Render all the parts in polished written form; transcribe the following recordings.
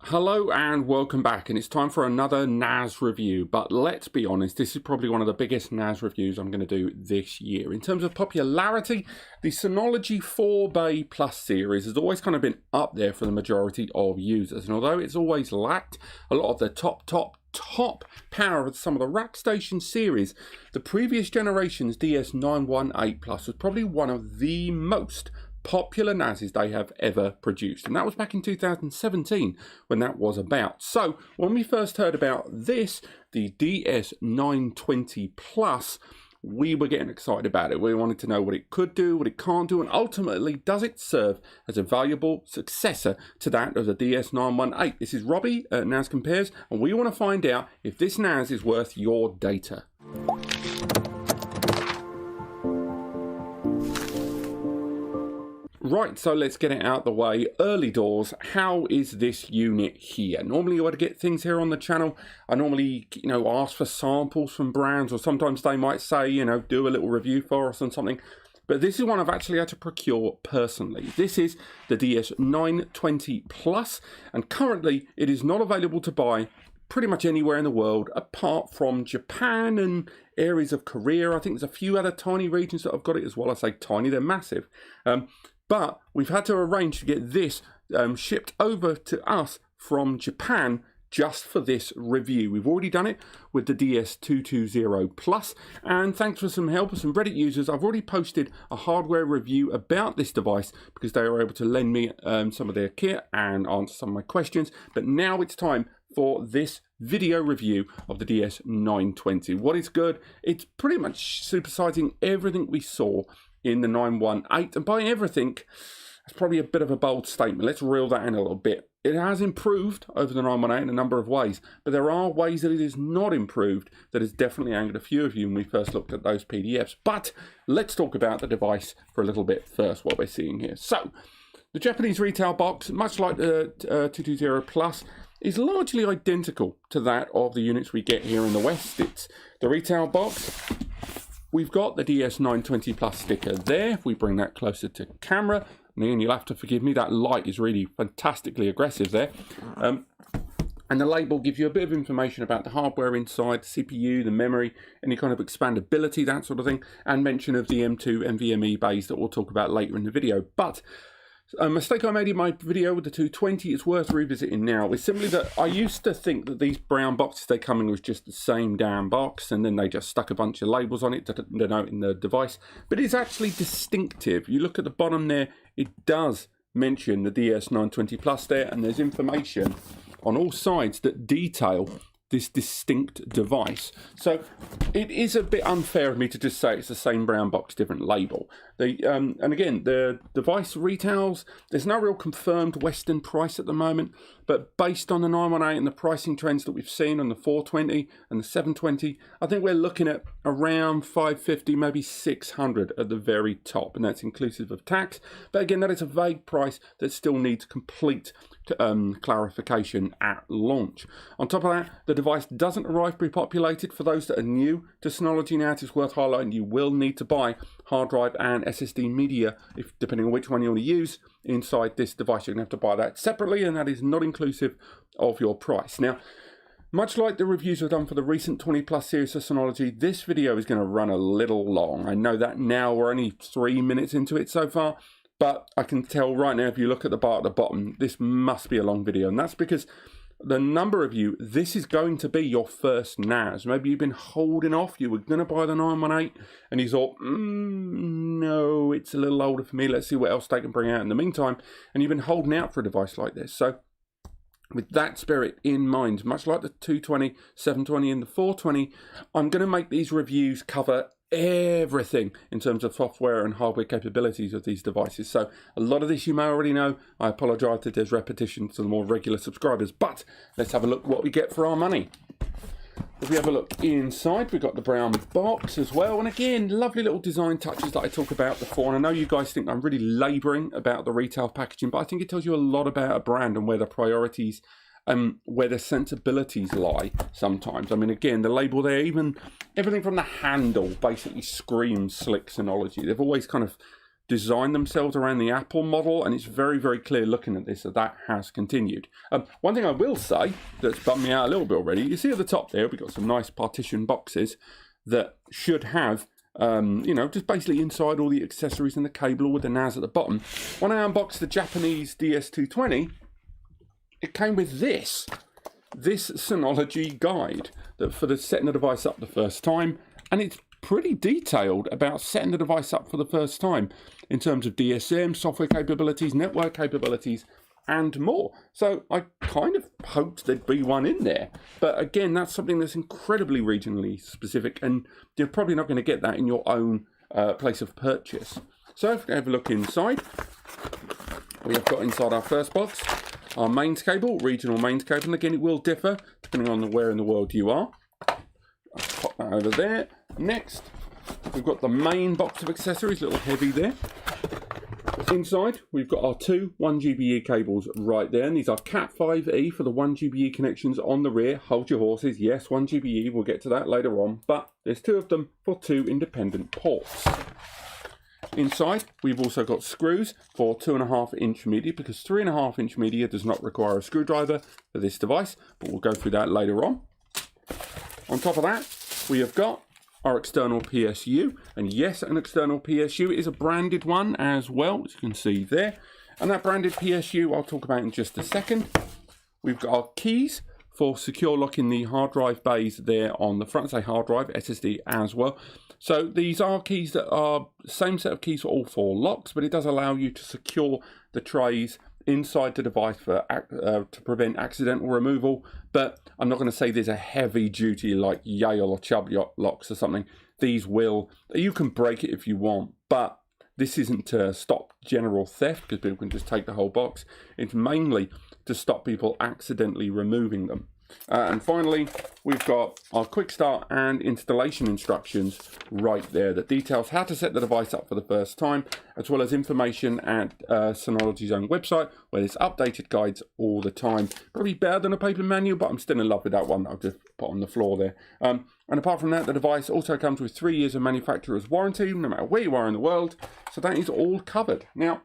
Hello and welcome back, and it's time for another NAS review, but let's be honest, this is probably one of the biggest NAS reviews I'm going to do this year. In terms of popularity, the Synology 4-Bay Plus series has always kind of been up there for the majority of users, and although it's always lacked a lot of the top power of some of the Rackstation series, the previous generation's DS918 Plus was probably one of the most popular NASs they have ever produced, and that was back in 2017 when that was about. So when we first heard about this, the DS920 Plus, we were getting excited about it. We wanted to know what it could do, what it can't do, and ultimately, does it serve as a valuable successor to that of the DS918? This is Robbie at NAS Compares, and we want to find out if this NAS is worth your data. Right, so let's get it out the way. Early doors, how is this unit here? Normally when I get things here on the channel, I normally, ask for samples from brands, or sometimes they might say, do a little review for us on something. But this is one I've actually had to procure personally. This is the DS920 Plus, and currently it is not available to buy pretty much anywhere in the world apart from Japan and areas of Korea. I think there's a few other tiny regions that have got it as well. I say tiny, they're massive. But we've had to arrange to get this shipped over to us from Japan just for this review. We've already done it with the DS920 Plus, and thanks for some help of some Reddit users, I've already posted a hardware review about this device because they were able to lend me some of their kit and answer some of my questions. But now it's time for this video review of the DS920. What is good? It's pretty much supersizing everything we saw in the 918, and by everything, that's probably a bit of a bold statement. Let's reel that in a little bit. It has improved over the 918 in a number of ways, but there are ways that it is not improved that has definitely angered a few of you when we first looked at those PDFs. But let's talk about the device for a little bit first, what we're seeing here. So, the Japanese retail box, much like the 220 Plus, is largely identical to that of the units we get here in the West. It's the retail box. We've got the DS920 Plus sticker there. If we bring that closer to camera, and again, you'll have to forgive me, that light is really fantastically aggressive there. And the label gives you a bit of information about the hardware inside, the CPU, the memory, any kind of expandability, that sort of thing, and mention of the M2 NVMe bays that we'll talk about later in the video. But a mistake I made in my video with the 220 is worth revisiting now. It's simply that I used to think that these brown boxes they come in was just the same damn box, and then they just stuck a bunch of labels on it to denote in the device. But it's actually distinctive. You look at the bottom there, it does mention the DS920 Plus there, and there's information on all sides that detail this distinct device. So it is a bit unfair of me to just say it's the same brown box, different label. And again, the device retails, there's no real confirmed Western price at the moment, but based on the 918 and the pricing trends that we've seen on the 420 and the 720, I think we're looking at around 550, maybe 600 at the very top, and that's inclusive of tax. But again, that is a vague price that still needs complete clarification at launch. On top of that, the device doesn't arrive pre-populated. For those that are new to Synology now, it's worth highlighting you will need to buy hard drive and SSD media, depending on which one you want to use inside this device. You're going to have to buy that separately, and that is not inclusive of your price. Now, much like the reviews we've done for the recent 20 Plus series of Synology, this video is going to run a little long. I know that now, we're only 3 minutes into it so far, but I can tell right now, if you look at the bar at the bottom, this must be a long video, and that's because the number of you, this is going to be your first NAS. Maybe you've been holding off, you were going to buy the 918, and you thought, no, it's a little older for me, let's see what else they can bring out in the meantime, and you've been holding out for a device like this. So with that spirit in mind, much like the 220, 720, and the 420, I'm going to make these reviews cover everything in terms of software and hardware capabilities of these devices. So a lot of this you may already know. I apologize if there's repetition to the more regular subscribers, but let's have a look what we get for our money. If we have a look inside, we've got the brown box as well, and again, lovely little design touches that I talk about before. And I know you guys think I'm really labouring about the retail packaging, but I think it tells you a lot about a brand and where the priorities where the sensibilities lie sometimes. I mean, again, the label there, even everything from the handle basically screams slick Synology. They've always kind of designed themselves around the Apple model, and it's very, very clear looking at this that that has continued. One thing I will say that's bummed me out a little bit already, you see at the top there, we've got some nice partition boxes that should have, you know, just basically inside all the accessories and the cable with the NAS at the bottom. When I unboxed the Japanese DS920, it came with this Synology guide that for the setting the device up the first time, and it's pretty detailed about setting the device up for the first time in terms of DSM, software capabilities, network capabilities, and more. So I kind of hoped there'd be one in there. But again, that's something that's incredibly regionally specific, and you're probably not going to get that in your own place of purchase. So if we have a look inside, we have got inside our first box our mains cable, regional mains cable, and again it will differ depending on where in the world you are. I'll pop that over there. Next, we've got the main box of accessories, a little heavy there. Inside, we've got our two 1GBE cables right there, and these are Cat5e for the 1GBE connections on the rear. Hold your horses, yes, 1GBE, we'll get to that later on, but there's two of them for two independent ports. Inside, we've also got screws for 2.5-inch media, because 3.5-inch media does not require a screwdriver for this device, but we'll go through that later on. On top of that, we have got our external PSU, and yes, an external PSU is a branded one as well, as you can see there. And that branded PSU I'll talk about in just a second. We've got our keys for secure locking the hard drive bays there on the front, say hard drive, SSD as well. So these are keys that are the same set of keys for all four locks, but it does allow you to secure the trays inside the device for to prevent accidental removal. But I'm not going to say there's a heavy duty like Yale or Chubb locks or something. These will, you can break it if you want, but this isn't to stop general theft because people can just take the whole box. It's mainly to stop people accidentally removing them. And finally, we've got our quick start and installation instructions right there that details how to set the device up for the first time, as well as information at Synology's own website, where there's updated guides all the time. Probably better than a paper manual, but I'm still in love with that one that I've just put on the floor there. And apart from that, the device also comes with 3 years of manufacturer's warranty, no matter where you are in the world. So that is all covered. Now,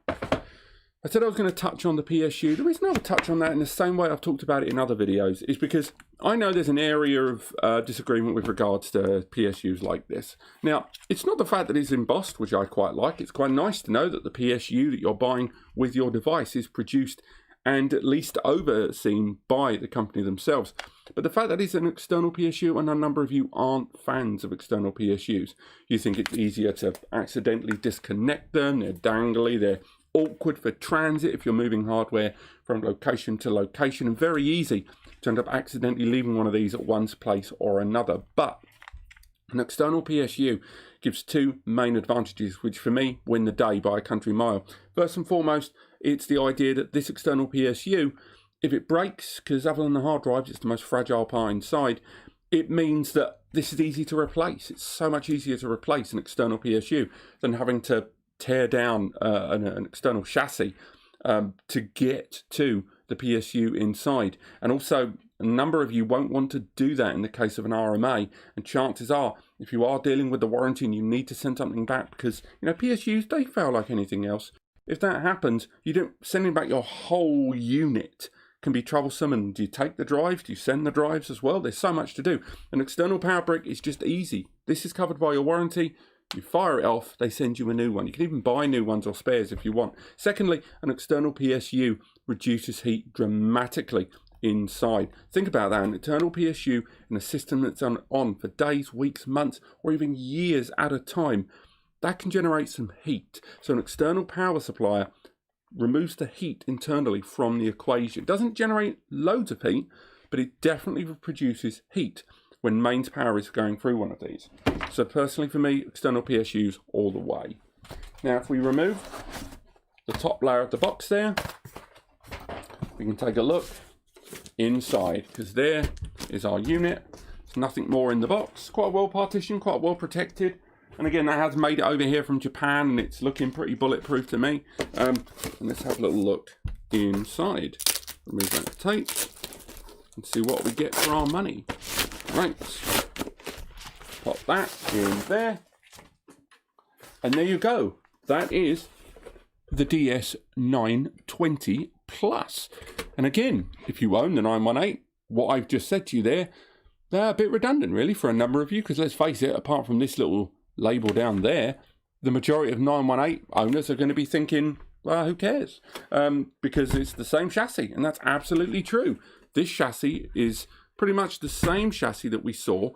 I said I was going to touch on the PSU. The reason I would touch on that in the same way I've talked about it in other videos is because I know there's an area of disagreement with regards to PSUs like this. Now, it's not the fact that it's embossed, which I quite like. It's quite nice to know that the PSU that you're buying with your device is produced and at least overseen by the company themselves. But the fact that it's an external PSU, and a number of you aren't fans of external PSUs. You think it's easier to accidentally disconnect them, they're dangly, they're awkward for transit if you're moving hardware from location to location, and very easy to end up accidentally leaving one of these at one place or another. But an external PSU gives two main advantages, which for me win the day by a country mile. First and foremost, it's the idea that this external PSU, if it breaks, because other than the hard drives, it's the most fragile part inside, it means that this is easy to replace. It's so much easier to replace an external PSU than having to tear down an external chassis to get to the PSU inside. And also, a number of you won't want to do that in the case of an RMA, and chances are, if you are dealing with the warranty and you need to send something back, because, you know, PSUs, they fail like anything else. If that happens, you don't, sending back your whole unit can be troublesome. And do you take the drives? Do you send the drives as well? There's so much to do. An external power brick is just easy. This is covered by your warranty. You fire it off, they send you a new one. You can even buy new ones or spares if you want. Secondly, an external PSU reduces heat dramatically inside. Think about that, an internal PSU in a system that's on for days, weeks, months, or even years at a time, that can generate some heat. So an external power supplier removes the heat internally from the equation. It doesn't generate loads of heat, but it definitely produces heat when mains power is going through one of these. So personally for me, external PSUs all the way. Now if we remove the top layer of the box there, we can take a look inside, because there is our unit. There's nothing more in the box. Quite well partitioned, quite well protected. And again, that has made it over here from Japan, and it's looking pretty bulletproof to me. And let's have a little look inside. Remove that tape and see what we get for our money. Right, pop that in there, and there you go. that is the DS920 Plus. And again, if you own the 918, what I've just said to you there, they're a bit redundant really for a number of you, because let's face it, apart from this little label down there, the majority of 918 owners are going to be thinking, well, who cares? Because it's the same chassis, and that's absolutely true. This chassis is pretty much the same chassis that we saw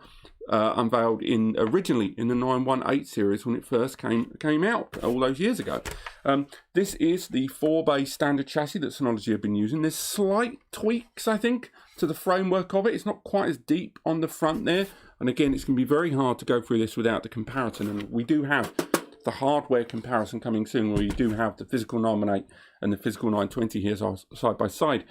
unveiled originally in the 918 series when it first came out all those years ago. This is the 4-bay standard chassis that Synology have been using. There's slight tweaks, I think, to the framework of it. It's not quite as deep on the front there. And again, it's going to be very hard to go through this without the comparison. And we do have the hardware comparison coming soon, where you do have the physical 918 and the physical 920 here side by side.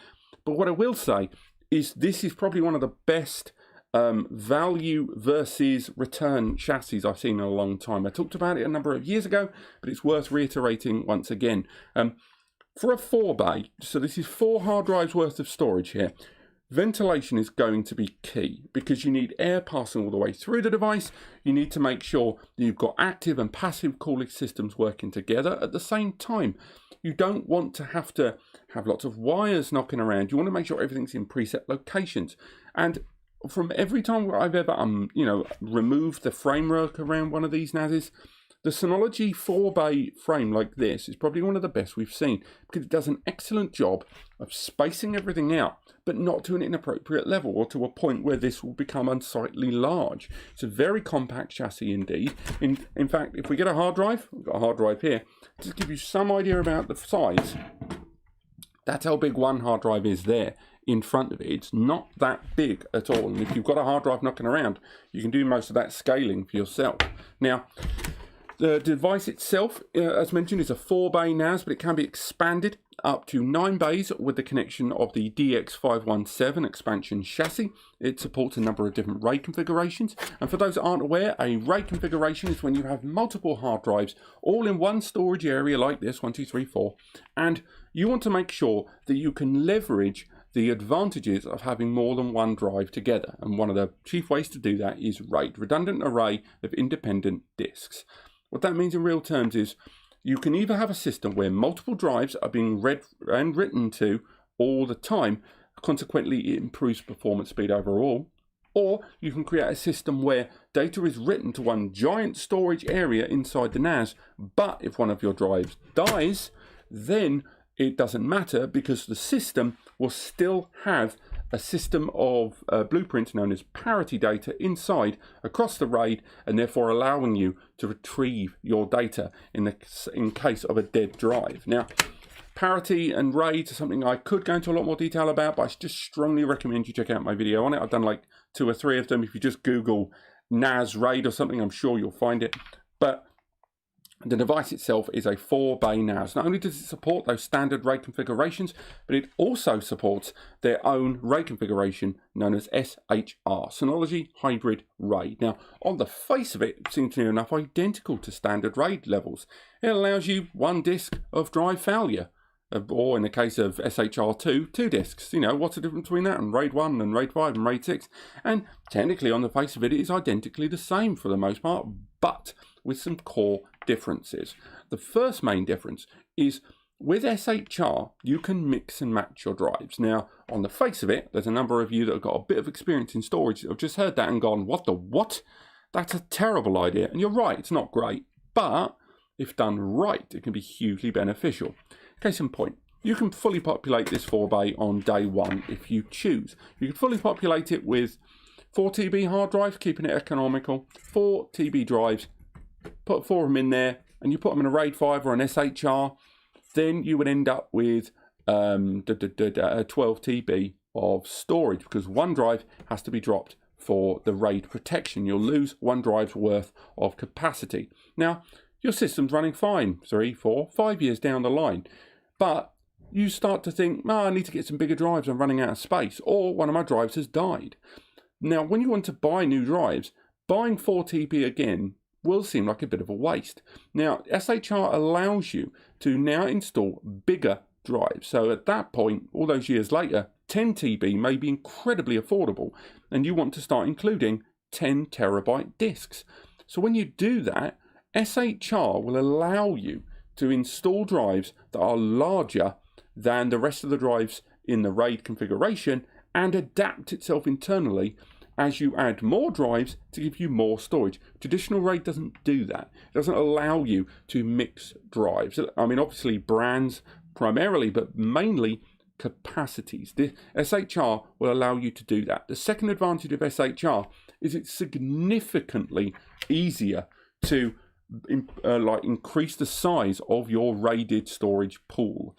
But what I will say is this is probably one of the best value versus return chassis I've seen in a long time. I talked about it a number of years ago, but it's worth reiterating once again. For a 4-bay, so this is 4 hard drives worth of storage here, ventilation is going to be key, because you need air passing all the way through the device. You need to make sure that you've got active and passive cooling systems working together at the same time. You don't want to have lots of wires knocking around. You want to make sure everything's in preset locations. And from every time I've ever removed the framework around one of these NASs, the Synology 4-bay frame like this is probably one of the best we've seen, because it does an excellent job of spacing everything out, but not to an inappropriate level or to a point where this will become unsightly large. It's a very compact chassis indeed. In fact, if we get a hard drive, we've got a hard drive here, to give you some idea about the size, that's how big one hard drive is there in front of it. It's not that big at all. And if you've got a hard drive knocking around, you can do most of that scaling for yourself. Now, the device itself, as mentioned, is a 4-bay NAS, but it can be expanded up to 9 bays with the connection of the DX517 expansion chassis. It supports a number of different RAID configurations. And for those that aren't aware, a RAID configuration is when you have multiple hard drives all in one storage area like this, 1, 2, 3, 4. And you want to make sure that you can leverage the advantages of having more than one drive together. And one of the chief ways to do that is RAID, redundant array of independent disks. What that means in real terms is you can either have a system where multiple drives are being read and written to all the time, consequently it improves performance speed overall, or you can create a system where data is written to one giant storage area inside the NAS, but if one of your drives dies, then it doesn't matter, because the system will still have a system of blueprints known as parity data inside across the RAID, and therefore allowing you to retrieve your data in case of a dead drive. Now, parity and RAID is something I could go into a lot more detail about, but I just strongly recommend you check out my video on it. I've done like 2 or 3 of them. If you just Google NAS RAID or something, I'm sure you'll find it. But the device itself is a 4-bay NAS. Not only does it support those standard RAID configurations, but it also supports their own RAID configuration known as SHR, Synology Hybrid RAID. Now, on the face of it, it seems near enough identical to standard RAID levels. It allows you 1 disk of drive failure, or in the case of SHR2, 2 disks. You know, what's the difference between that and RAID 1 and RAID 5 and RAID 6? And technically, on the face of it, it is identically the same for the most part, but with some core differences. The first main difference is with SHR, you can mix and match your drives. Now, on the face of it, there's a number of you that have got a bit of experience in storage that have just heard that and gone, what the what? That's a terrible idea. And you're right, it's not great. But if done right, it can be hugely beneficial. Case in point, you can fully populate this 4-bay on day 1 if you choose. You can fully populate it with 4 TB hard drives, keeping it economical, 4 TB drives, put 4 of them in there, and you put them in a RAID 5 or an SHR, then you would end up with 12 TB of storage, because 1 drive has to be dropped for the RAID protection. You'll lose 1 drive's worth of capacity. Now, your system's running fine 3, 4, 5 years down the line, but you start to think, I need to get some bigger drives, I'm running out of space, or one of my drives has died. Now, when you want to buy new drives, buying 4 TB again will seem like a bit of a waste. Now, SHR allows you to now install bigger drives. So at that point, all those years later, 10 TB may be incredibly affordable, and you want to start including 10 terabyte disks. So when you do that, SHR will allow you to install drives that are larger than the rest of the drives in the RAID configuration and adapt itself internally as you add more drives to give you more storage. Traditional RAID doesn't do that. It doesn't allow you to mix drives. I mean, obviously brands primarily, but mainly capacities. The SHR will allow you to do that. The second advantage of SHR is it's significantly easier to increase the size of your RAIDed storage pool.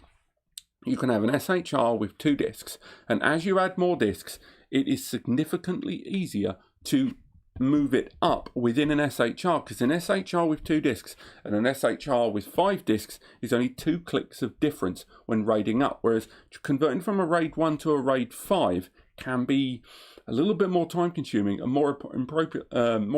You can have an SHR with 2 disks, and as you add more disks, it is significantly easier to move it up within an SHR, because an SHR with 2 disks and an SHR with 5 disks is only 2 clicks of difference when RAIDing up, whereas converting from a RAID 1 to a RAID 5 can be a little bit more time consuming and more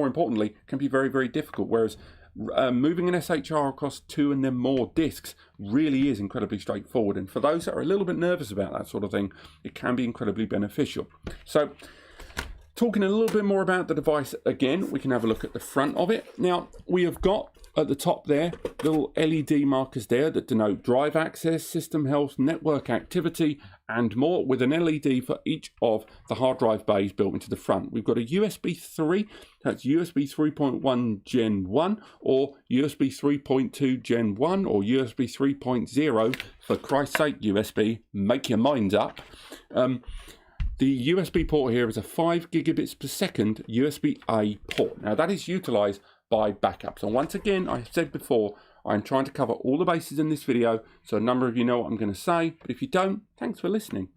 importantly can be very, very difficult, whereas moving an SHR across 2 and then more disks really is incredibly straightforward, and for those that are a little bit nervous about that sort of thing, it can be incredibly beneficial. So talking a little bit more about the device again, we can have a look at the front of it. Now we have got at the top there little LED markers there that denote drive access, system health, network activity and more, with an LED for each of the hard drive bays built into the front. We've got a USB 3, that's USB 3.1 Gen 1 or USB 3.2 Gen 1 or USB 3.0, for Christ's sake USB, make your minds up. The USB port here is a 5 gigabits per second USB-A port. Now that is utilized by backups. And once again, I said before, I'm trying to cover all the bases in this video, so a number of you know what I'm going to say, but if you don't, thanks for listening.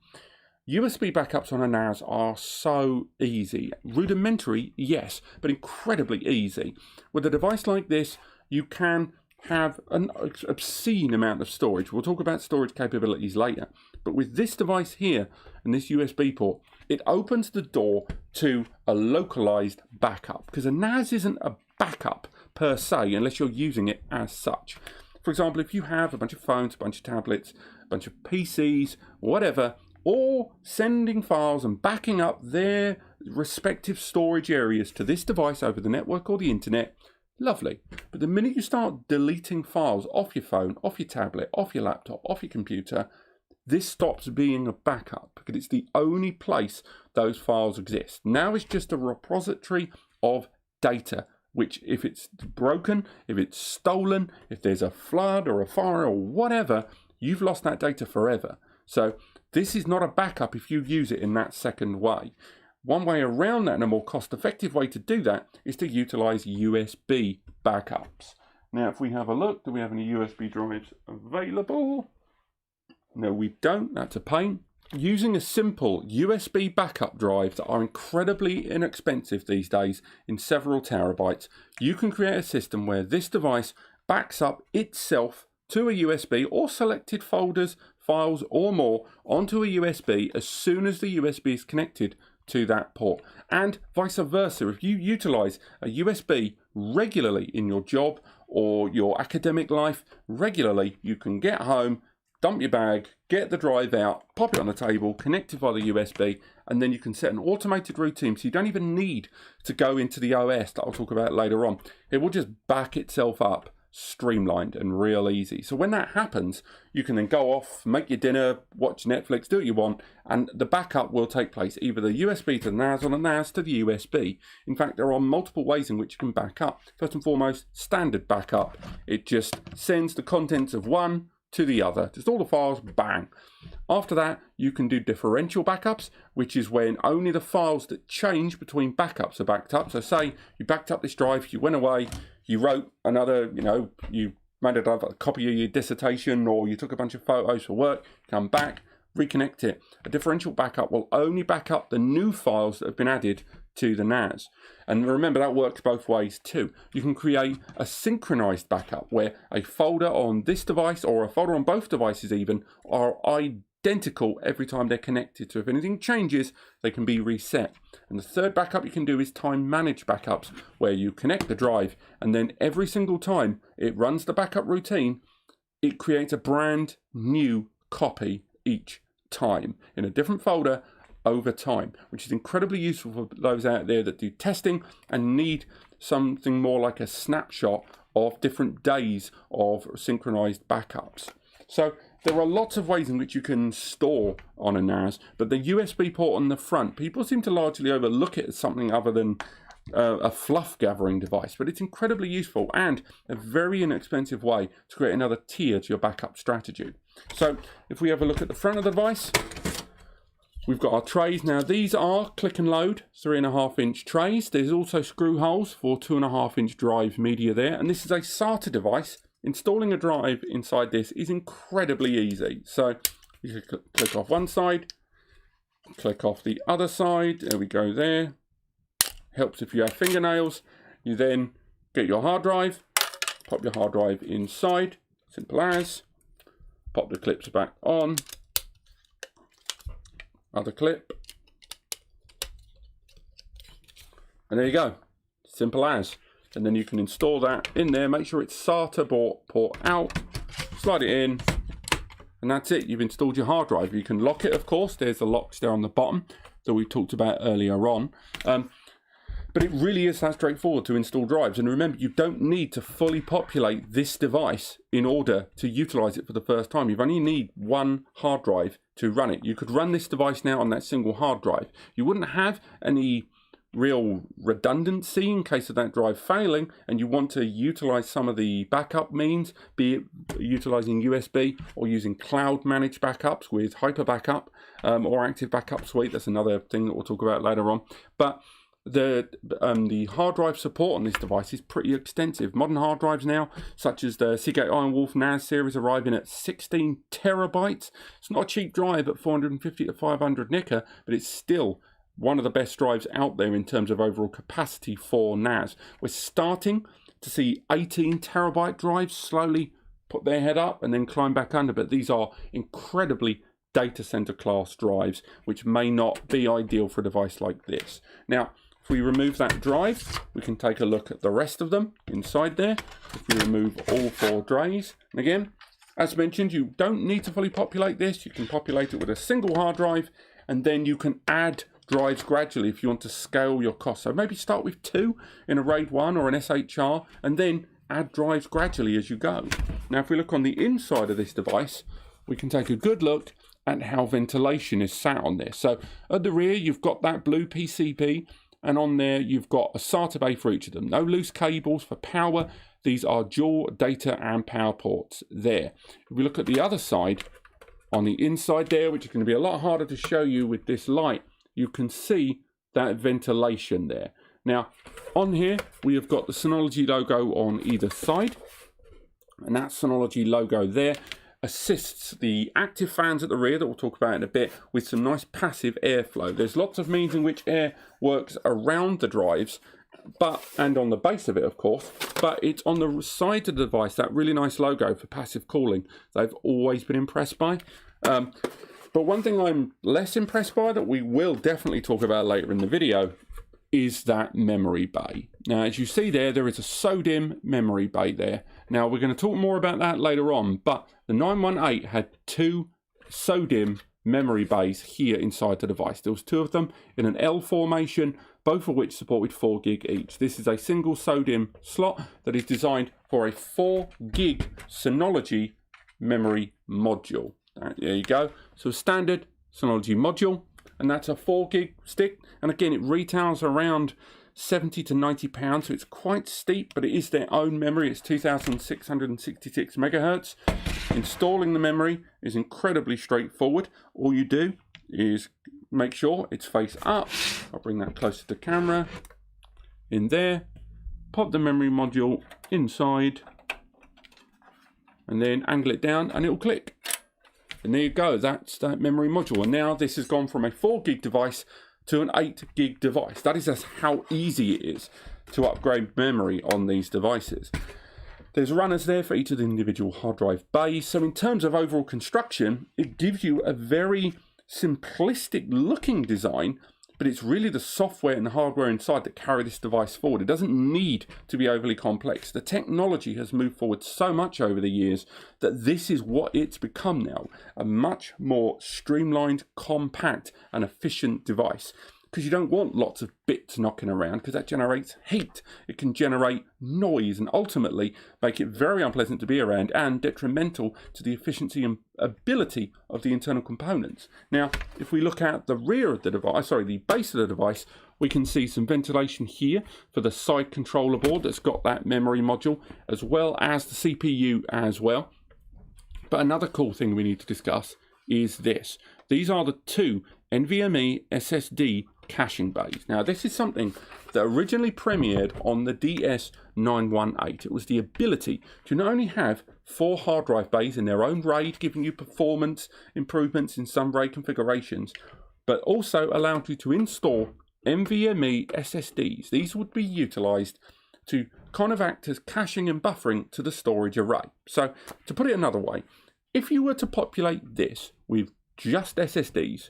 USB backups on a NAS are so easy. Rudimentary, yes, but incredibly easy. With a device like this, you can have an obscene amount of storage. We'll talk about storage capabilities later. But with this device here and this USB port, it opens the door to a localized backup, because a NAS isn't a backup per se unless you're using it as such. For example, if you have a bunch of phones, a bunch of tablets, a bunch of PCs, whatever, all sending files and backing up their respective storage areas to this device over the network or the internet, lovely. But the minute you start deleting files off your phone, off your tablet, off your laptop, off your computer, this stops being a backup, because it's the only place those files exist. Now it's just a repository of data, which if it's broken, if it's stolen, if there's a flood or a fire or whatever, you've lost that data forever. So this is not a backup if you use it in that second way. One way around that, and a more cost-effective way to do that, is to utilize USB backups. Now, if we have a look, do we have any USB drives available? No, we don't. That's a pain. Using a simple USB backup drive that are incredibly inexpensive these days in several terabytes, you can create a system where this device backs up itself to a USB or selected folders, files or more onto a USB as soon as the USB is connected to that port, and vice versa. If you utilize a USB regularly in your job or your academic life regularly, you can get home, dump your bag, get the drive out, pop it on the table, connect it via the USB, and then you can set an automated routine, so you don't even need to go into the OS that I'll talk about later on. It will just back itself up, streamlined and real easy. So when that happens, you can then go off, make your dinner, watch Netflix, do what you want, and the backup will take place, either the USB to the NAS or the NAS to the USB. In fact, there are multiple ways in which you can back up. First and foremost, standard backup. It just sends the contents of one to the other, just all the files, bang. After that, you can do differential backups, which is when only the files that change between backups are backed up. So say you backed up this drive, you went away, you wrote another, you made a copy of your dissertation, or you took a bunch of photos for work, come back, reconnect it. A differential backup will only back up the new files that have been added to the NAS. And remember, that works both ways too. You can create a synchronized backup where a folder on this device or a folder on both devices even are identical every time they're connected. So if anything changes, they can be reset. And the third backup you can do is time managed backups, where you connect the drive and then every single time it runs the backup routine, it creates a brand new copy each time in a different folder over time, which is incredibly useful for those out there that do testing and need something more like a snapshot of different days of synchronized backups. So there are lots of ways in which you can store on a NAS, but the USB port on the front, people seem to largely overlook it as something other than a fluff gathering device, but it's incredibly useful and a very inexpensive way to create another tier to your backup strategy. So if we have a look at the front of the device, we've got our trays. Now these are click and load 3.5-inch trays. There's also screw holes for 2.5-inch drive media there, and this is a SATA device. Installing a drive inside this is incredibly easy. So you click off one side, click off the other side. There we go there. Helps if you have fingernails. You then get your hard drive, pop your hard drive inside, simple as. Pop the clips back on. Other clip. And there you go. Simple as. And then you can install that in there. Make sure it's SATA port out. Slide it in. And that's it. You've installed your hard drive. You can lock it, of course. There's the locks there on the bottom that we talked about earlier on. But it really is that straightforward to install drives. And remember, you don't need to fully populate this device in order to utilize it for the first time. You only need one hard drive to run it. You could run this device now on that single hard drive. You wouldn't have any real redundancy in case of that drive failing, and you want to utilize some of the backup means, be it utilizing USB or using cloud managed backups with Hyper Backup or Active Backup Suite. That's another thing that we'll talk about later on. But the hard drive support on this device is pretty extensive. Modern hard drives now, such as the Seagate Iron Wolf NAS series, arriving at 16 terabytes. It's not a cheap drive at 450 to 500 Nika, but it's still one of the best drives out there in terms of overall capacity for NAS. We're starting to see 18 terabyte drives slowly put their head up and then climb back under, but these are incredibly data center class drives, which may not be ideal for a device like this. Now, if we remove that drive, we can take a look at the rest of them inside there. If we remove all 4 trays, and again, as mentioned, you don't need to fully populate this. You can populate it with a single hard drive, and then you can add drives gradually if you want to scale your costs. So maybe start with 2 in a RAID 1 or an SHR, and then add drives gradually as you go. Now, if we look on the inside of this device, we can take a good look at how ventilation is sat on this. So at the rear, you've got that blue PCB, and on there, you've got a SATA bay for each of them. No loose cables for power. These are dual data and power ports there. If we look at the other side, on the inside there, which is going to be a lot harder to show you with this light, you can see that ventilation there. Now, on here, we have got the Synology logo on either side, and that Synology logo there assists the active fans at the rear that we'll talk about in a bit with some nice passive airflow. There's lots of means in which air works around the drives, and on the base of it, of course, but it's on the side of the device, that really nice logo for passive cooling that I've always been impressed by. But one thing I'm less impressed by, that we will definitely talk about later in the video, is that memory bay. Now, as you see there, there is a SODIMM memory bay there. Now, we're going to talk more about that later on, but the 918 had 2 SODIMM memory bays here inside the device. There was 2 of them in an L formation, both of which supported 4 gig each. This is a single SODIMM slot that is designed for a 4 gig Synology memory module. There you go. So a standard Synology module, and that's a 4 gig stick. And again, it retails around 70 to 90 pounds, so it's quite steep, but it is their own memory. It's 2666 megahertz. Installing the memory is incredibly straightforward. All you do is make sure it's face up. I'll bring that closer to camera. In there, pop the memory module inside, and then angle it down, and it will click. And there you go, that's that memory module. And now this has gone from a 4 gig device to an 8 gig device. That is just how easy it is to upgrade memory on these devices. There's runners there for each of the individual hard drive bays. So in terms of overall construction, it gives you a very simplistic looking design, but it's really the software and the hardware inside that carry this device forward. It doesn't need to be overly complex. The technology has moved forward so much over the years that this is what it's become now, a much more streamlined, compact and efficient device. because you don't want lots of bits knocking around, because that generates heat. It can generate noise and ultimately make it very unpleasant to be around and detrimental to the efficiency and ability of the internal components. Now, if we look at the rear of the device, sorry, the base of the device, we can see some ventilation here for the side controller board that's got that memory module, as well as the CPU as well. But another cool thing we need to discuss is this. These are the two NVMe SSD caching bays. Now, this is something that originally premiered on the DS918. It was the ability to not only have 4 hard drive bays in their own RAID, giving you performance improvements in some RAID configurations, but also allowed you to install NVMe SSDs. These would be utilized to kind of act as caching and buffering to the storage array. So, to put it another way, if you were to populate this with just SSDs,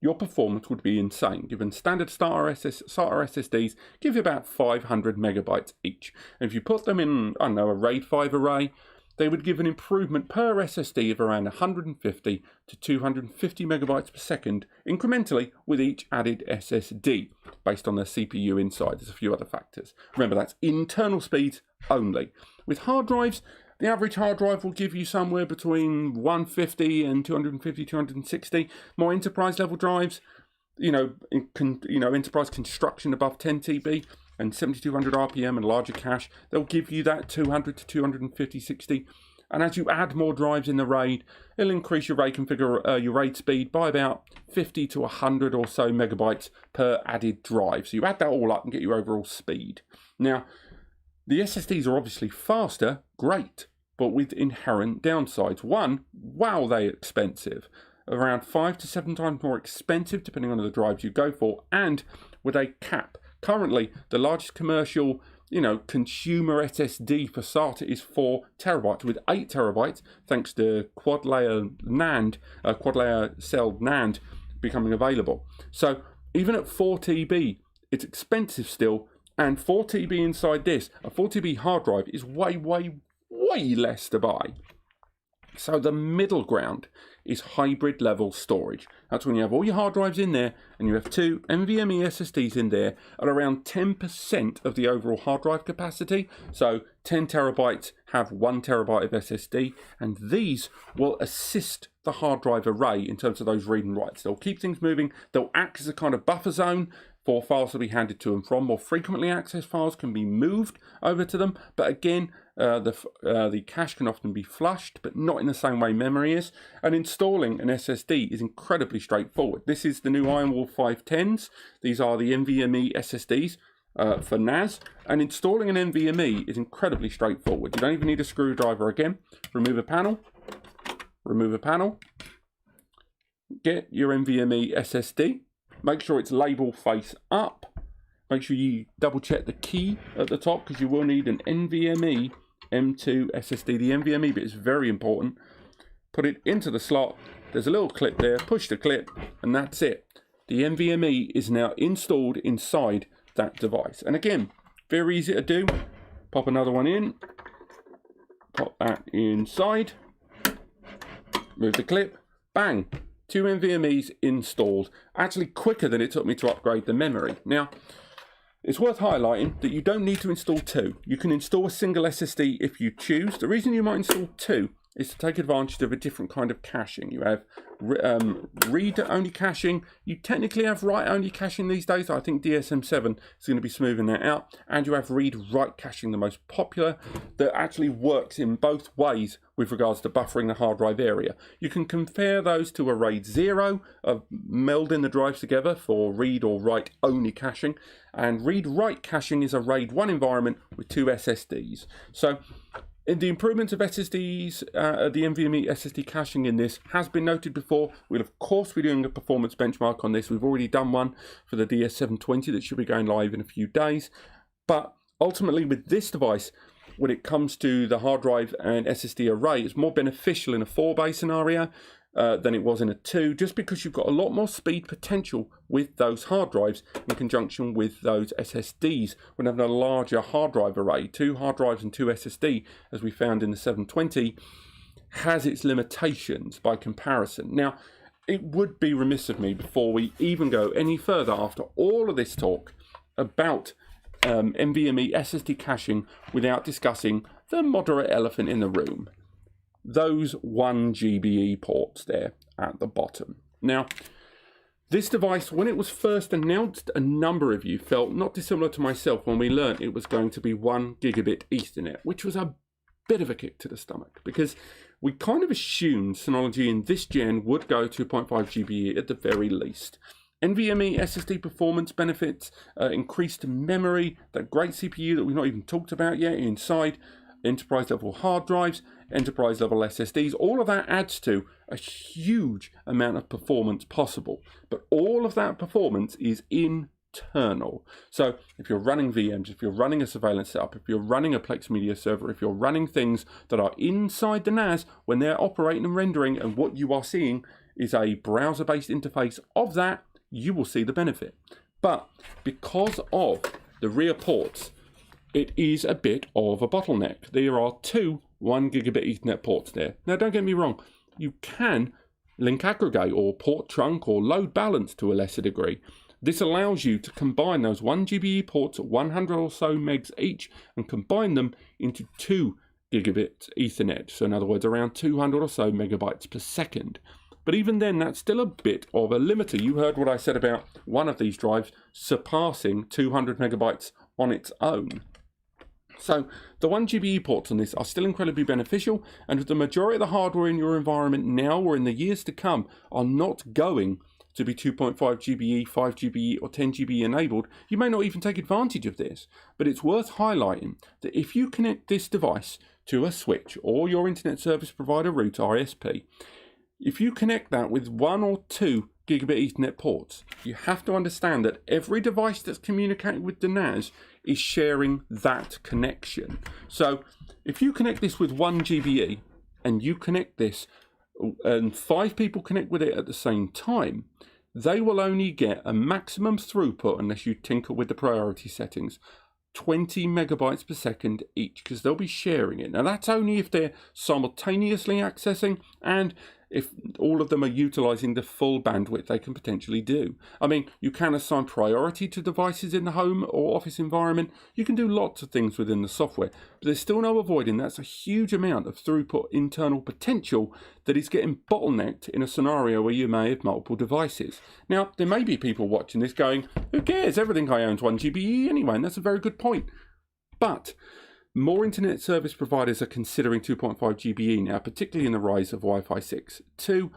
your performance would be insane. Given standard SATA SSDs give you about 500 megabytes each. And if you put them in, I don't know, a RAID 5 array, they would give an improvement per SSD of around 150 to 250 megabytes per second, incrementally with each added SSD, based on the CPU inside. There's a few other factors. Remember, that's internal speeds only. With hard drives, the average hard drive will give you somewhere between 150 and 250, 260. More enterprise level drives, enterprise construction above 10 TB and 7200 RPM and larger cache, they'll give you that 200 to 250, 60. And as you add more drives in the RAID, it'll increase your RAID speed by about 50 to 100 or so megabytes per added drive. So you add that all up and get your overall speed. Now, the SSDs are obviously faster, great, but with inherent downsides. One, wow, they're expensive. Around 5 to 7 times more expensive, depending on the drives you go for, and with a cap. Currently, the largest commercial, consumer SSD for SATA is 4 terabytes, with 8 terabytes, thanks to quad layer cell NAND becoming available. So even at 4 TB, it's expensive still, and 4 TB inside this, a 4 TB hard drive is way, way, way less to buy. So the middle ground is hybrid level storage. That's when you have all your hard drives in there and you have 2 NVMe SSDs in there at around 10% of the overall hard drive capacity. So 10 terabytes have 1 terabyte of SSD, and these will assist the hard drive array in terms of those read and writes. They'll keep things moving. They'll act as a kind of buffer zone for files to be handed to and from. More frequently accessed files can be moved over to them, but again, the cache can often be flushed, but not in the same way memory is. And installing an SSD is incredibly straightforward. This is the new Ironwall 510s. These are the NVMe SSDs for NAS. And installing an NVMe is incredibly straightforward. You don't even need a screwdriver again. Remove a panel. Remove a panel. Get your NVMe SSD. Make sure it's label face up. Make sure you double check the key at the top, because you will need an NVMe M2 SSD. The NVMe bit is very important. Put it into the slot. There's a little clip there. Push the clip, and that's it. The NVMe is now installed inside that device. And again, very easy to do. Pop another one in. Pop that inside. Move the clip. Bang. 2 NVMe's installed, actually quicker than it took me to upgrade the memory. Now, it's worth highlighting that you don't need to install 2. You can install a single SSD if you choose. The reason you might install 2 is to take advantage of a different kind of caching. You have read-only caching. You technically have write-only caching these days. I think DSM7 is going to be smoothing that out. And you have read-write caching, the most popular, that actually works in both ways with regards to buffering the hard drive area. You can compare those to a RAID 0 of melding the drives together for read or write-only caching. And read-write caching is a RAID 1 environment with 2 SSDs. So, in the improvements of SSDs, the NVMe SSD caching in this has been noted before. We'll of course be doing a performance benchmark on this. We've already done one for the DS720 that should be going live in a few days. But ultimately with this device, when it comes to the hard drive and SSD array, it's more beneficial in a 4-bay scenario than it was in a 2, just because you've got a lot more speed potential with those hard drives in conjunction with those SSDs when having a larger hard drive array. 2 hard drives and 2 SSD, as we found in the 720, has its limitations by comparison. Now, it would be remiss of me before we even go any further after all of this talk about NVMe SSD caching without discussing the moderate elephant in the room. Those 1 GBE ports there at the bottom. Now, this device, when it was first announced, a number of you felt not dissimilar to myself when we learned it was going to be 1 gigabit Ethernet, which was a bit of a kick to the stomach because we kind of assumed Synology in this gen would go 2.5 GBE at the very least. NVMe SSD performance benefits, increased memory, that great CPU that we've not even talked about yet inside, enterprise level hard drives, enterprise level SSDs, all of that adds to a huge amount of performance possible. But all of that performance is internal. So if you're running VMs, if you're running a surveillance setup, if you're running a Plex media server, if you're running things that are inside the NAS when they're operating and rendering, and what you are seeing is a browser-based interface of that, you will see the benefit. But because of the rear ports, it is a bit of a bottleneck. There are 2 1 gigabit Ethernet ports there. Now, don't get me wrong, you can link aggregate or port trunk or load balance to a lesser degree. This allows you to combine those 1 GBE ports at 100 or so megs each and combine them into 2 gigabit Ethernet. So in other words, around 200 or so megabytes per second. But even then, that's still a bit of a limiter. You heard what I said about one of these drives surpassing 200 megabytes on its own. So the 1 GBE ports on this are still incredibly beneficial, and with the majority of the hardware in your environment now or in the years to come are not going to be 2.5 GBE, 5 GBE or 10 GBE enabled, you may not even take advantage of this. But it's worth highlighting that if you connect this device to a switch or your internet service provider router, ISP, if you connect that with 1 or 2 gigabit Ethernet ports, you have to understand that every device that's communicating with the NAS is sharing that connection. So if you connect this with 1 GBE and you connect this and 5 people connect with it at the same time, they will only get a maximum throughput, unless you tinker with the priority settings, 20 megabytes per second each, because they'll be sharing it. Now that's only if they're simultaneously accessing and if all of them are utilizing the full bandwidth they can potentially do. I mean, you can assign priority to devices in the home or office environment. You can do lots of things within the software, but there's still no avoiding that's a huge amount of throughput internal potential that is getting bottlenecked in a scenario where you may have multiple devices. Now, there may be people watching this going, who cares? Everything I own is 1 GBE anyway, and that's a very good point. But more internet service providers are considering 2.5 GBE now, particularly in the rise of Wi-Fi 6. 2,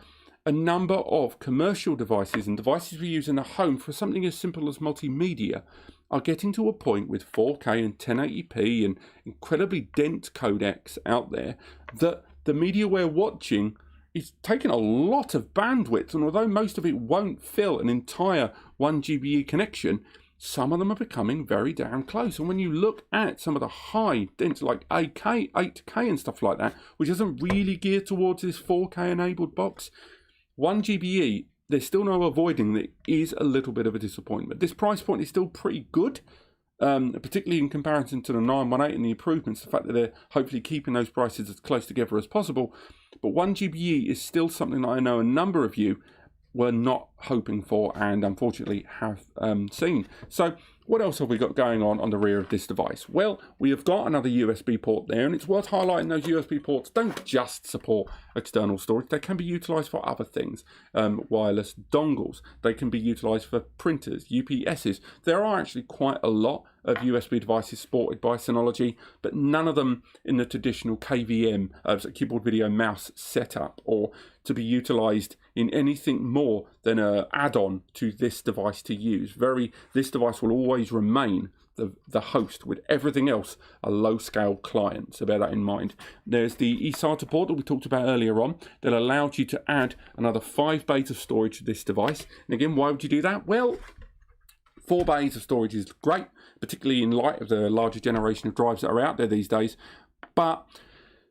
a number of commercial devices and devices we use in the home for something as simple as multimedia are getting to a point with 4K and 1080p and incredibly dense codecs out there that the media we're watching is taking a lot of bandwidth, and although most of it won't fill an entire 1 GBE connection, some of them are becoming very damn close. And when you look at some of the high dense, like 8K and stuff like that, which isn't really geared towards this 4K enabled box, 1 GBE, there's still no avoiding that is a little bit of a disappointment. This price point is still pretty good, particularly in comparison to the 918 and the improvements, the fact that they're hopefully keeping those prices as close together as possible. But 1 GBE is still something that I know a number of you were not hoping for and unfortunately have seen. So what else have we got going on the rear of this device? Well, we have got another USB port there, and it's worth highlighting those USB ports don't just support external storage. They can be utilized for other things. Wireless dongles, they can be utilized for printers, UPSs. There are actually quite a lot of USB devices supported by Synology, but none of them in the traditional KVM, so keyboard video mouse setup, or to be utilized in anything more than an add-on to this device to use. This device will always remain the host, with everything else a low-scale client, so bear that in mind. There's the eSATA port that we talked about earlier on that allowed you to add another 5 bays of storage to this device. And again, why would you do that? Well, 4 bays of storage is great, particularly in light of the larger generation of drives that are out there these days, but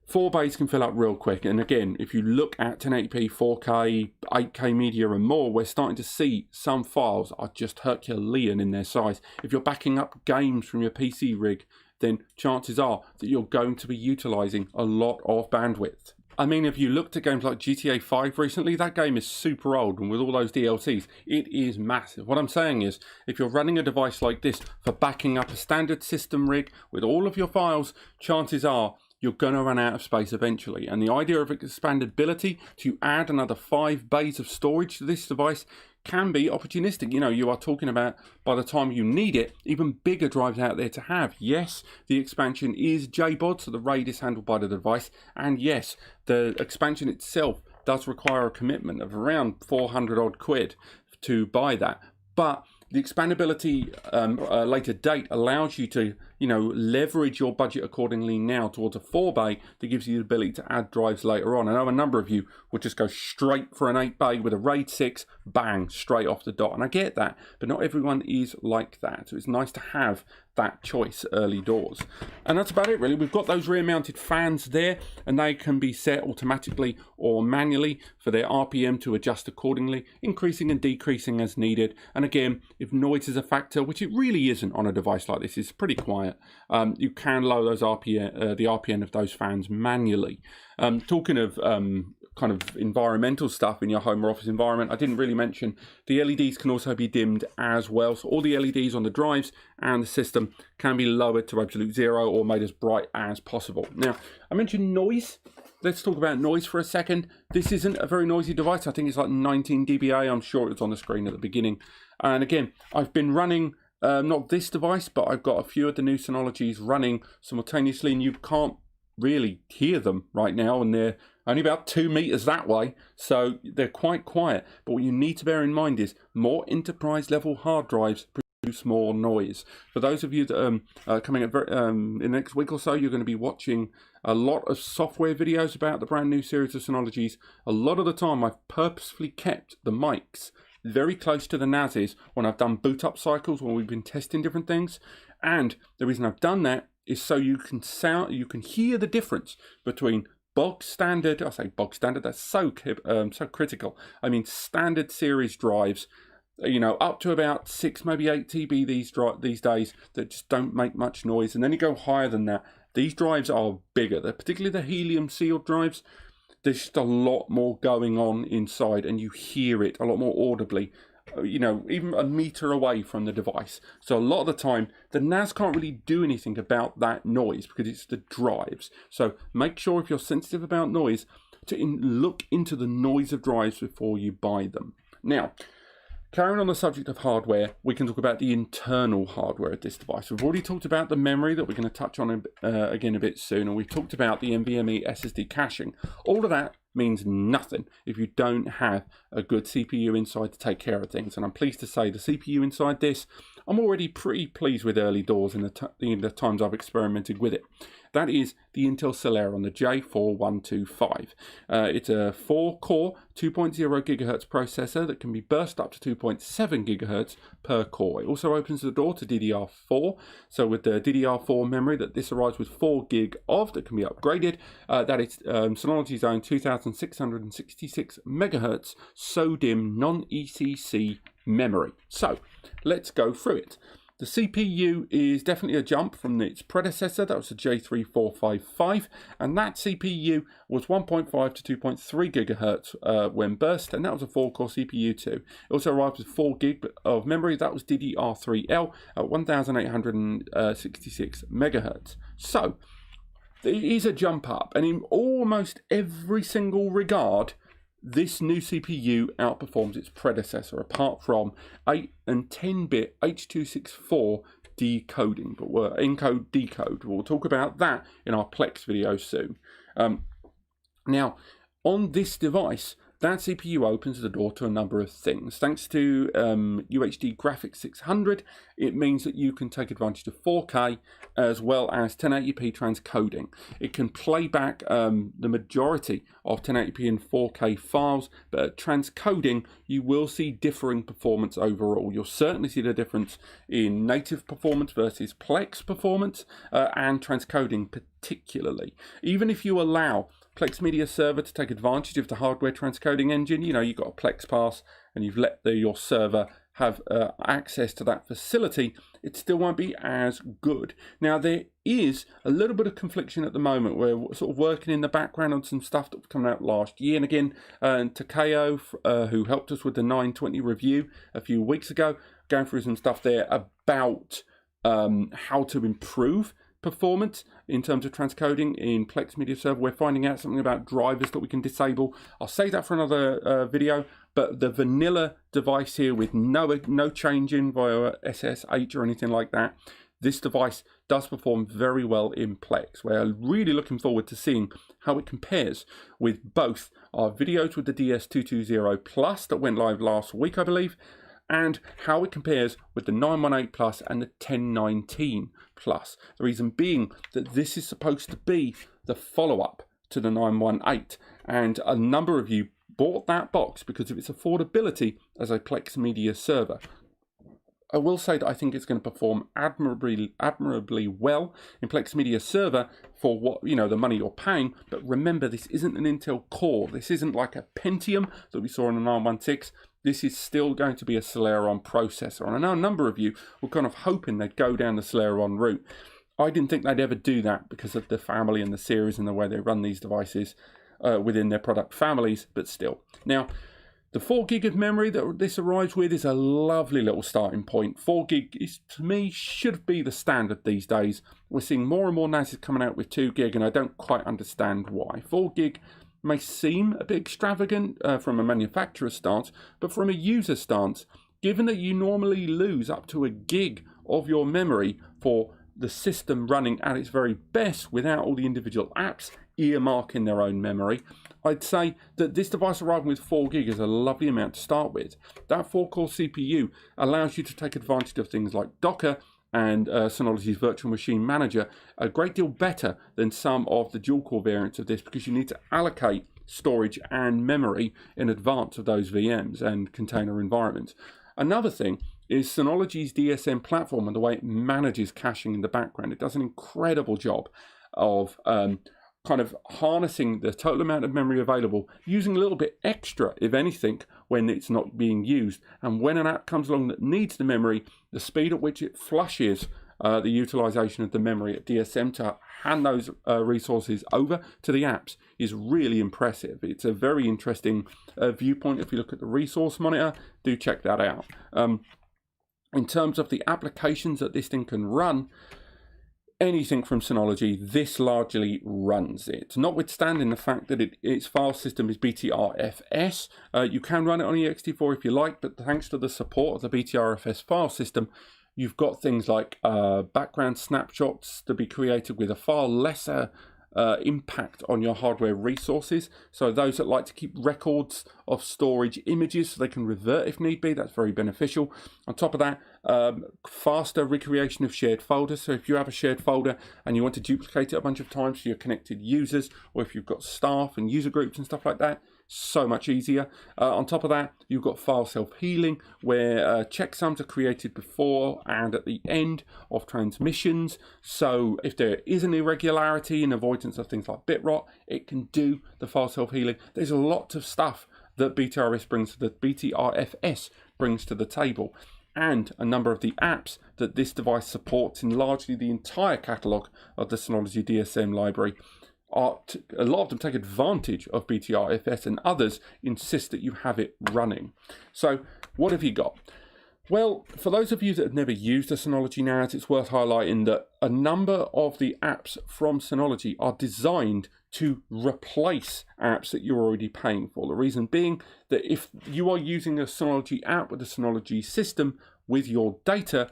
4 bays can fill up real quick. And again, if you look at 1080p, 4K, 8K media and more, we're starting to see some files are just Herculean in their size. If you're backing up games from your PC rig, then chances are that you're going to be utilizing a lot of bandwidth. I mean, if you looked at games like GTA 5 recently, that game is super old, and with all those DLCs, it is massive. What I'm saying is, if you're running a device like this for backing up a standard system rig with all of your files, chances are you're going to run out of space eventually. And the idea of expandability to add another 5 bays of storage to this device can be opportunistic. You know, you are talking about, by the time you need it, even bigger drives out there to have. Yes, the expansion is JBOD, so the RAID is handled by the device. And yes, the expansion itself does require a commitment of around 400 odd quid to buy that. But the expandability later date allows you to, you know, leverage your budget accordingly now towards a 4-bay that gives you the ability to add drives later on. I know a number of you would just go straight for an 8-bay with a RAID 6, bang, straight off the dot. And I get that, but not everyone is like that. So it's nice to have that choice early doors. And that's about it really. We've got those rear mounted fans there, and they can be set automatically or manually for their RPM to adjust accordingly, increasing and decreasing as needed. And again, if noise is a factor, which it really isn't on a device like this, it's pretty quiet, you can lower those RPM, the RPM of those fans manually. Talking of kind of environmental stuff in your home or office environment, I didn't really mention the LEDs can also be dimmed as well. So all the LEDs on the drives and the system can be lowered to absolute zero or made as bright as possible. Now, I mentioned noise. Let's talk about noise for a second. This isn't a very noisy device. I think it's like 19 dBA. I'm sure it's on the screen at the beginning. And again, I've been running not this device, but I've got a few of the new Synologies running simultaneously, and you can't really hear them right now, and they're only about 2 meters that way, so they're quite quiet. But what you need to bear in mind is more enterprise level hard drives produce more noise. For those of you that are coming up in the next week or so, you're going to be watching a lot of software videos about the brand new series of Synologies. A lot of the time I've purposefully kept the mics very close to the NASs when I've done boot up cycles, when we've been testing different things. And the reason I've done that is so you can hear the difference between bog standard, I say bog standard, that's so critical. I mean standard series drives, you know, up to about 6, maybe 8 TB these days, that just don't make much noise. And then you go higher than that. These drives are bigger. They're particularly the helium sealed drives. There's just a lot more going on inside, and you hear it a lot more audibly, you know, even a meter away from the device. So a lot of the time, the NAS can't really do anything about that noise because it's the drives. So make sure, if you're sensitive about noise, to look into the noise of drives before you buy them. Now, carrying on the subject of hardware, we can talk about the internal hardware of this device. We've already talked about the memory that we're going to touch on again a bit soon, and we've talked about the NVMe SSD caching. All of that means nothing if you don't have a good CPU inside to take care of things. And I'm pleased to say the CPU inside this, I'm already pretty pleased with early doors in the times I've experimented with it. That is the Intel Celeron, the J4125. It's a 4-core, 2.0 GHz processor that can be burst up to 2.7 GHz per core. It also opens the door to DDR4. So with the DDR4 memory that this arrives with 4 gig of that can be upgraded, that is Synology's own 2666 MHz SODIMM non-ECC memory. So let's go through it. The CPU is definitely a jump from its predecessor. That was the J3455, and that CPU was 1.5 to 2.3 gigahertz when burst, and that was a 4-core CPU too. It also arrived with 4 gig of memory. That was DDR3L at 1866 megahertz. So it is a jump up, and in almost every single regard, this new CPU outperforms its predecessor, apart from 8 and 10-bit H.264 decoding, but we're encode decode. We'll talk about that in our Plex video soon. Now, on this device, that CPU opens the door to a number of things. Thanks to UHD Graphics 600, it means that you can take advantage of 4K as well as 1080p transcoding. It can play back the majority of 1080p and 4K files, but at transcoding, you will see differing performance overall. You'll certainly see the difference in native performance versus Plex performance and transcoding particularly. Even if you allow Plex Media Server to take advantage of the hardware transcoding engine, you know, you've got a Plex pass and you've let your server have access to that facility, it still won't be as good. Now, there is a little bit of confliction at the moment. We're sort of working in the background on some stuff that was coming out last year. And again, Takeo, who helped us with the 920 review a few weeks ago, going through some stuff there about how to improve performance in terms of transcoding in Plex Media Server. We're finding out something about drivers that we can disable. I'll save that for another video, but the vanilla device here with no changing via SSH or anything like that, this device does perform very well in Plex. We're really looking forward to seeing how it compares with both our videos with the DS920 Plus that went live last week, I believe, and how it compares with the 918 Plus and the 1019 Plus. The reason being that this is supposed to be the follow-up to the 918, and a number of you bought that box because of its affordability as a Plex Media server. I will say that I think it's going to perform admirably well in Plex Media Server for what, you know, the money you're paying. But remember, this isn't an Intel Core. This isn't like a Pentium that we saw in the 916. This is still going to be a Celeron processor. And I know a number of you were kind of hoping they'd go down the Celeron route. I didn't think they'd ever do that because of the family and the series and the way they run these devices within their product families, but still. Now, the 4 gig of memory that this arrives with is a lovely little starting point. 4 gig is, to me, should be the standard these days. We're seeing more and more NASs coming out with 2 gig, and I don't quite understand why. 4 gig may seem a bit extravagant from a manufacturer stance, but from a user stance, given that you normally lose up to 1 gig of your memory for the system running at its very best without all the individual apps earmarking their own memory, I'd say that this device arriving with 4 gig is a lovely amount to start with. That 4-core CPU allows you to take advantage of things like Docker and Synology's Virtual Machine Manager a great deal better than some of the dual-core variants of this, because you need to allocate storage and memory in advance of those VMs and container environments. Another thing is Synology's DSM platform and the way it manages caching in the background. It does an incredible job of kind of harnessing the total amount of memory available, using a little bit extra, if anything, when it's not being used. And when an app comes along that needs the memory, the speed at which it flushes the utilization of the memory at DSM to hand those resources over to the apps is really impressive. It's a very interesting viewpoint. If you look at the resource monitor, do check that out. In terms of the applications that this thing can run, anything from Synology, this largely runs it. Notwithstanding the fact that its file system is BTRFS, you can run it on ext4 if you like, but thanks to the support of the BTRFS file system, you've got things like background snapshots to be created with a far lesser impact on your hardware resources. So those that like to keep records of storage images so they can revert if need be, that's very beneficial. On top of that, faster recreation of shared folders. So if you have a shared folder and you want to duplicate it a bunch of times for your connected users, or if you've got staff and user groups and stuff like that, so much easier. On top of that, you've got file self-healing, where checksums are created before and at the end of transmissions. So if there is an irregularity in avoidance of things like bit rot, it can do the file self-healing. There's a lot of stuff that BTRFS brings to the table, and a number of the apps that this device supports in largely the entire catalogue of the Synology DSM library. A lot of them take advantage of BTRFS, and others insist that you have it running. So what have you got? Well, for those of you that have never used a Synology NAS, it's worth highlighting that a number of the apps from Synology are designed to replace apps that you're already paying for. The reason being that if you are using a Synology app with a Synology system with your data,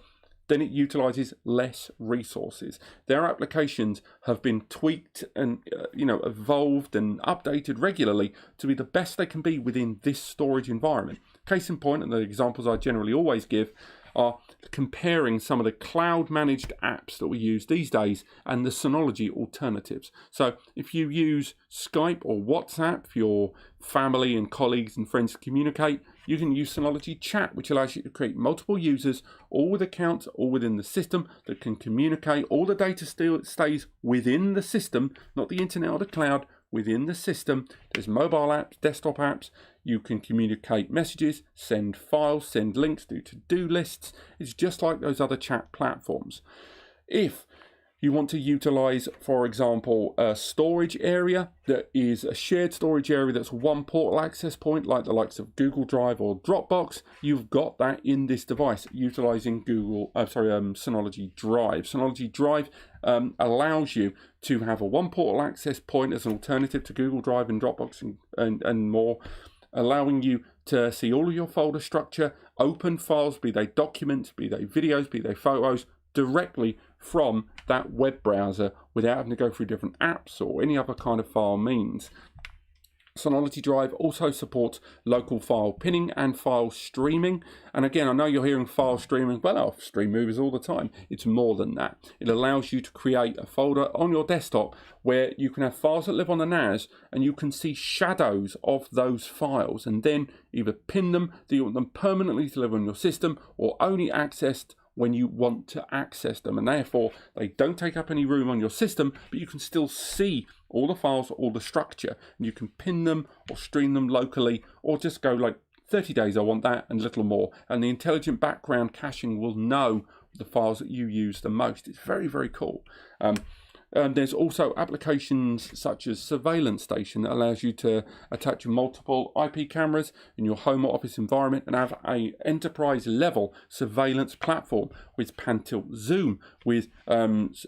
then it utilizes less resources. Their applications have been tweaked and evolved and updated regularly to be the best they can be within this storage environment. Case in point, and the examples I generally always give, are comparing some of the cloud-managed apps that we use these days and the Synology alternatives. So if you use Skype or WhatsApp for your family and colleagues and friends to communicate, you can use Synology Chat, which allows you to create multiple users, all with accounts, all within the system, that can communicate. All the data still stays within the system, not the internet or the cloud, within the system. There's mobile apps, desktop apps. You can communicate messages, send files, send links, do to-do lists. It's just like those other chat platforms. If You want to utilize, for example, a storage area that is a shared storage area that's one portal access point, like the likes of Google Drive or Dropbox. You've got that in this device utilizing Synology Drive. Synology Drive allows you to have a one portal access point as an alternative to Google Drive and Dropbox and more, allowing you to see all of your folder structure, open files, be they documents, be they videos, be they photos, directly from that web browser without having to go through different apps or any other kind of file means. Synology Drive also supports local file pinning and file streaming. And again, I know you're hearing file streaming. Well, I stream movies all the time. It's more than that. It allows you to create a folder on your desktop where you can have files that live on the NAS and you can see shadows of those files and then either pin them, that you want them permanently to live on your system, or only accessed when you want to access them, and therefore they don't take up any room on your system, but you can still see all the files, all the structure, and you can pin them or stream them locally, or just go like 30 days I want that and a little more, and the intelligent background caching will know the files that you use the most. It's very, very cool. There's also applications such as Surveillance Station that allows you to attach multiple IP cameras in your home or office environment and have a enterprise level surveillance platform with pan-tilt zoom, with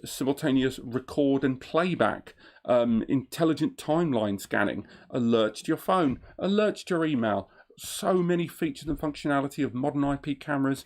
simultaneous record and playback, intelligent timeline scanning, alerts to your phone, alerts to your email. So many features and functionality of modern IP cameras,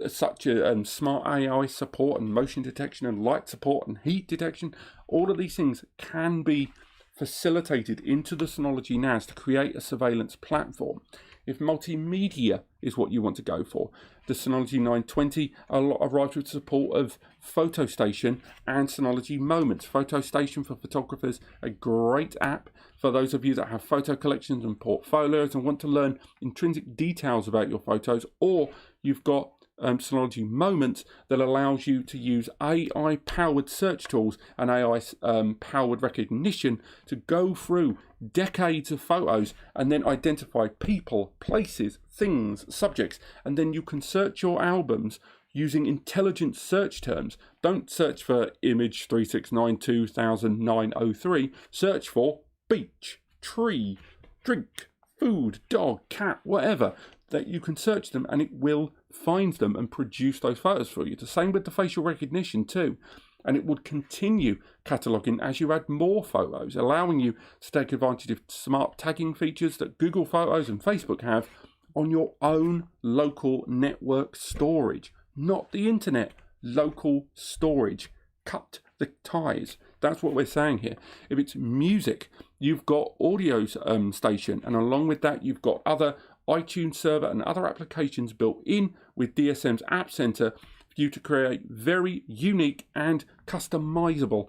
such as smart AI support and motion detection and light support and heat detection. All of these things can be facilitated into the Synology NAS to create a surveillance platform. If multimedia is what you want to go for, the Synology 920 arrives with support of PhotoStation and Synology Moments. PhotoStation for photographers, a great app for those of you that have photo collections and portfolios and want to learn intrinsic details about your photos, or you've got Synology Moments that allows you to use AI-powered search tools and AI-powered recognition to go through decades of photos and then identify people, places, things, subjects, and then you can search your albums using intelligent search terms. Don't search for image 369200903. Search for beach, tree, drink, food, dog, cat, whatever. That you can search them and it will find them and produce those photos for you. The same with the facial recognition too. And it would continue cataloguing as you add more photos, allowing you to take advantage of smart tagging features that Google Photos and Facebook have on your own local network storage. Not the internet, local storage. Cut the ties. That's what we're saying here. If it's music, you've got Audio Station, and along with that you've got other iTunes server and other applications built in with DSM's App Center for you to create very unique and customizable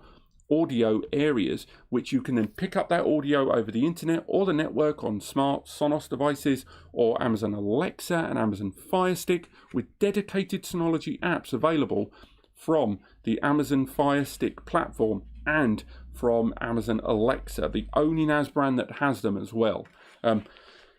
audio areas, which you can then pick up that audio over the internet or the network on smart Sonos devices or Amazon Alexa and Amazon Fire Stick, with dedicated Synology apps available from the Amazon Fire Stick platform and from Amazon Alexa, the only NAS brand that has them as well.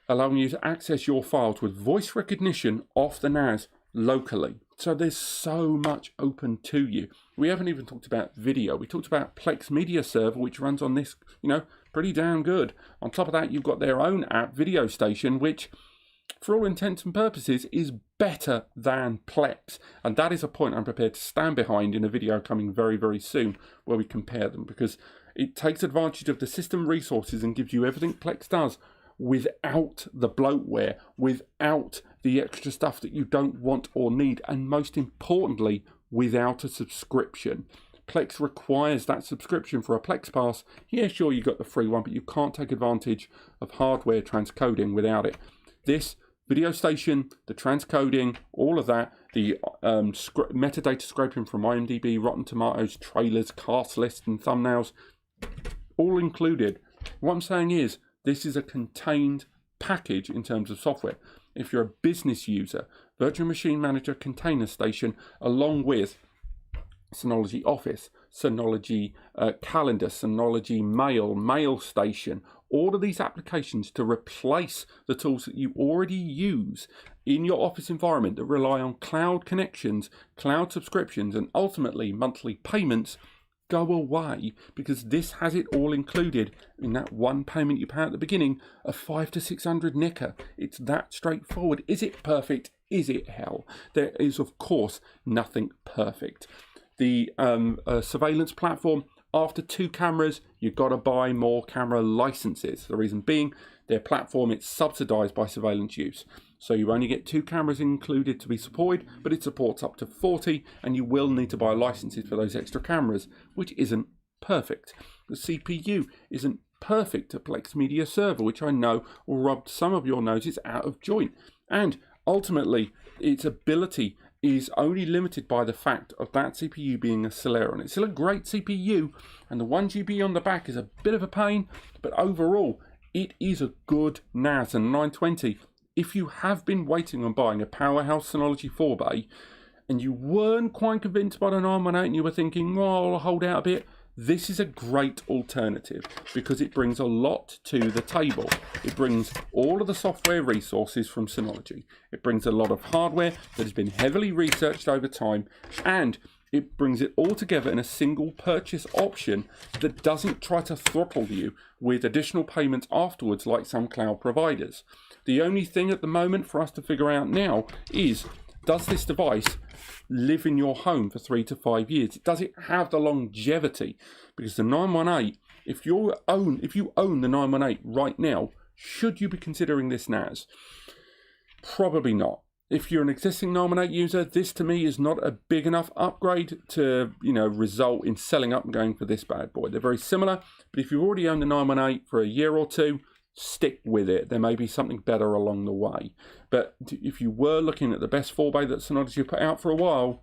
Allowing you to access your files with voice recognition off the NAS locally. So there's so much open to you. We haven't even talked about video. We talked about Plex Media Server, which runs on this, pretty damn good. On top of that, you've got their own app, Video Station, which, for all intents and purposes, is better than Plex. And that is a point I'm prepared to stand behind in a video coming very, very soon, where we compare them, because it takes advantage of the system resources and gives you everything Plex does, without the bloatware, without the extra stuff that you don't want or need, and most importantly, without a subscription. Plex requires that subscription for a Plex Pass. Yeah, sure, you got the free one, but you can't take advantage of hardware transcoding without it. This Video Station, the transcoding, all of that, the metadata scraping from IMDb, Rotten Tomatoes, trailers, cast lists, and thumbnails, all included. What I'm saying is, this is a contained package in terms of software. If you're a business user, Virtual Machine Manager, Container Station, along with Synology Office, Synology Calendar, Synology Mail, Mail Station, all of these applications to replace the tools that you already use in your office environment that rely on cloud connections, cloud subscriptions, and ultimately monthly payments go away, because this has it all included in that one payment you pay at the beginning of 500 to 600 nicker. It's that straightforward. Is it perfect? Is it hell? There is, of course, nothing perfect. The surveillance platform, after 2 cameras, you've got to buy more camera licenses. The reason being, their platform, it's subsidized by surveillance use. So you only get 2 cameras included to be supported, but it supports up to 40, and you will need to buy licenses for those extra cameras, which isn't perfect. The CPU isn't perfect to Plex Media Server, which I know will rub some of your noses out of joint. And ultimately, its ability is only limited by the fact of that CPU being a Celeron. It's still a great CPU, and the 1 GB on the back is a bit of a pain, but overall, it is a good NAS. And 920, if you have been waiting on buying a powerhouse Synology 4-bay, and you weren't quite convinced by the 918 and you were thinking, well, I'll hold out a bit, this is a great alternative because it brings a lot to the table. It brings all of the software resources from Synology. It brings a lot of hardware that has been heavily researched over time, and it brings it all together in a single purchase option that doesn't try to throttle you with additional payments afterwards like some cloud providers. The only thing at the moment for us to figure out now is, does this device live in your home for 3 to 5 years? Does it have the longevity? Because the 918, if you own the 918 right now, should you be considering this NAS? Probably not. If you're an existing 918 user, this to me is not a big enough upgrade to, result in selling up and going for this bad boy. They're very similar, but if you've already owned the 918 for a year or two, stick with it. There may be something better along the way. But if you were looking at the best 4-bay that Synology put out for a while,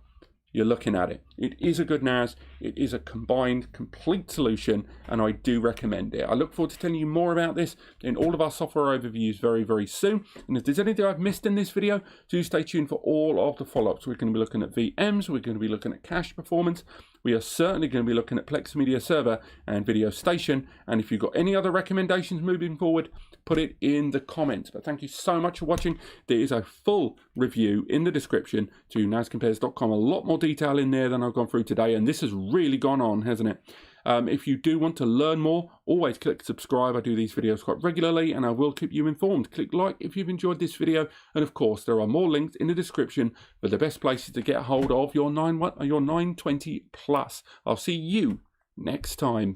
you're looking at it. It is a good NAS. It is a combined, complete solution, and I do recommend it. I look forward to telling you more about this in all of our software overviews very, very soon. And if there's anything I've missed in this video, do stay tuned for all of the follow-ups. We're going to be looking at VMs. We're going to be looking at cache performance. We are certainly going to be looking at Plex Media Server and Video Station. And if you've got any other recommendations moving forward, put it in the comments. But thank you so much for watching. There is a full review in the description to nascompares.com. A lot more detail in there than I've gone through today. And this has really gone on, hasn't it? If you do want to learn more, always click subscribe. I do these videos quite regularly and I will keep you informed. Click like if you've enjoyed this video. And of course, there are more links in the description for the best places to get a hold of your 920 Plus. I'll see you next time.